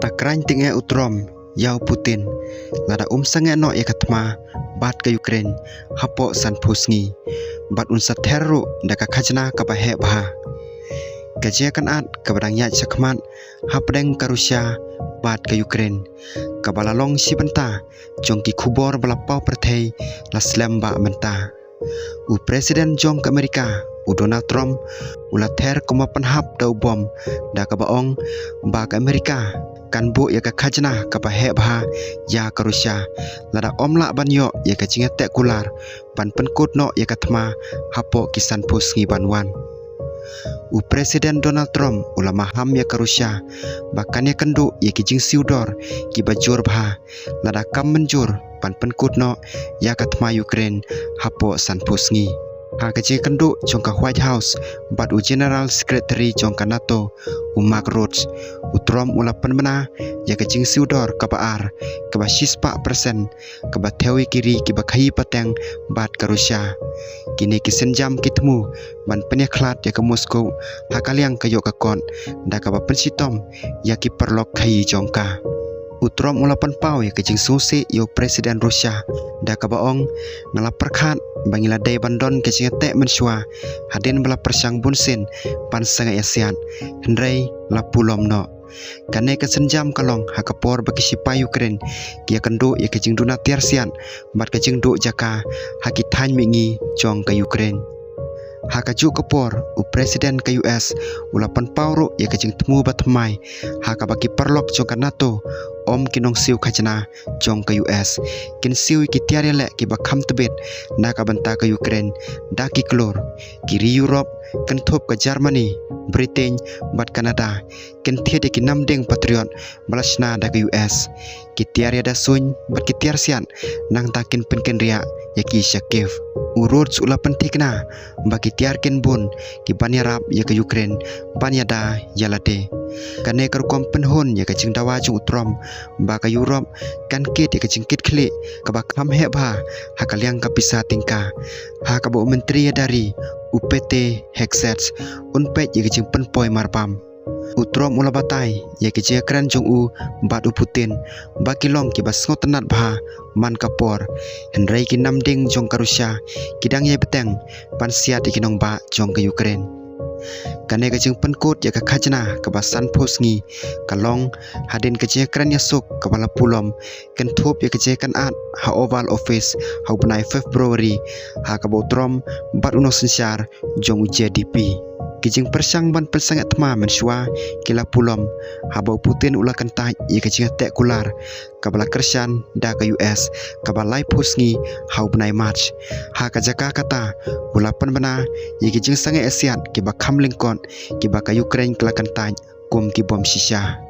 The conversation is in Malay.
Akrany tengah utrom yau Putin lada sange no ya katma bat ke Ukraine hapo san pusngi bat unsa terru daka khajna ka bahe bha gajia kan at ka badang ya sakman hapdeng ka Rusia bat ke Ukraine ka balalong si benta jongki khubor bala pau perthei la slamba menta u presiden jong ke Amerika u Donald Trump ula ther koma panhap dau bom da ka baong ba ka Amerika kan bu ya ka khajna ka bahe bha ya ka Rusia lada omla banyo ya ka cinga tek kular ban penkut no ya ka thma hapo kisan pusngi banwan u presiden Donald Trump ulama ham ya ka Rusia bakan ya kendu ya ki jing siudor ki bajur bha lada kam menjur ban penkut no ya ka thma Ukraine hapo san pusngi ha ka je kendu jong ka White House bat u General Secretary jong ka NATO u Mark Rutte u Trump ula penmena ya ka jing siudor ka baar ka ba 6% ka ba thewi kiri ki ba khai pateng bat ka Rusia kini kisenjam kitmu ban penya khlat ya ka Moscow ha kaliang ka yo ka kon da ka ba pensitom ya ki perlok khai jongka Utrom ulapan pau ya kecing susi yo presiden Rusia da ka baong ngala perkhat bangila dai bandon kecing tek mensua hadin bala persang bunsin pan sanga ASEAN hendrai la pulom no kane kesenjam kalong ha kapor bagi sipai Ukraine kia kendu ya kecing duna tiarsian bat kecing du jaka ha kithan mingi jong ka Ukraine ha kaju kapor u presiden ka US ulapan pauru ya kecing temu batmai ha ka bagi perlok jong ka NATO om kinong siu khajna jong ka US kin siu ki tiare le ki ba kham tebet na ka banta ka Ukraine da ki klor kiri Europe kan thop ka Germany Britain bat Canada kin thiede ki namdeng patriot balasna da ka US ki tiare da suny bat ki tiar sian nang takin penken ria ya ki Kiev urut ula pentikna ba ki tiar ken bun ki banyarap ya ka Ukraine banyada yalade kane kar kom penhon ya ka jingdawa jung utrom ba ka Europe kan kit ya ka jingkit khli ka ba kham he bha ha kaliang ka pisa tingka ha ka bo menteri dari UPT Hexets unpet ya ka jing penpoi marpam utrom ula batai ya ka je kran jung u bat u Putin ba kilong ki ba sngotenat bha man kapor henrai ki namding jong ka Rusia kidang ye beteng pan sia ti kinong ba jong ka Ukraine kane ka jing penkut ya ka khajna ka basan phosngi kalong hadin ka je kran ya suk ka bala pulom kan thop ya ka je kan at ha Oval Office ha benai February ha ka botrom bat uno sensyar jong JDP kijing persang ban persang atma mensua kila pulom ha bau Putin ula kan ta ya ka jing tek kular ka bala kersan da ka US ka balai phosngi ha benai March ha ka jaka kata ulapan bana ya kijing sange ASEAN ki ba kham lingkon ki ba ka Ukraine kala kan ta kum ki bom shisha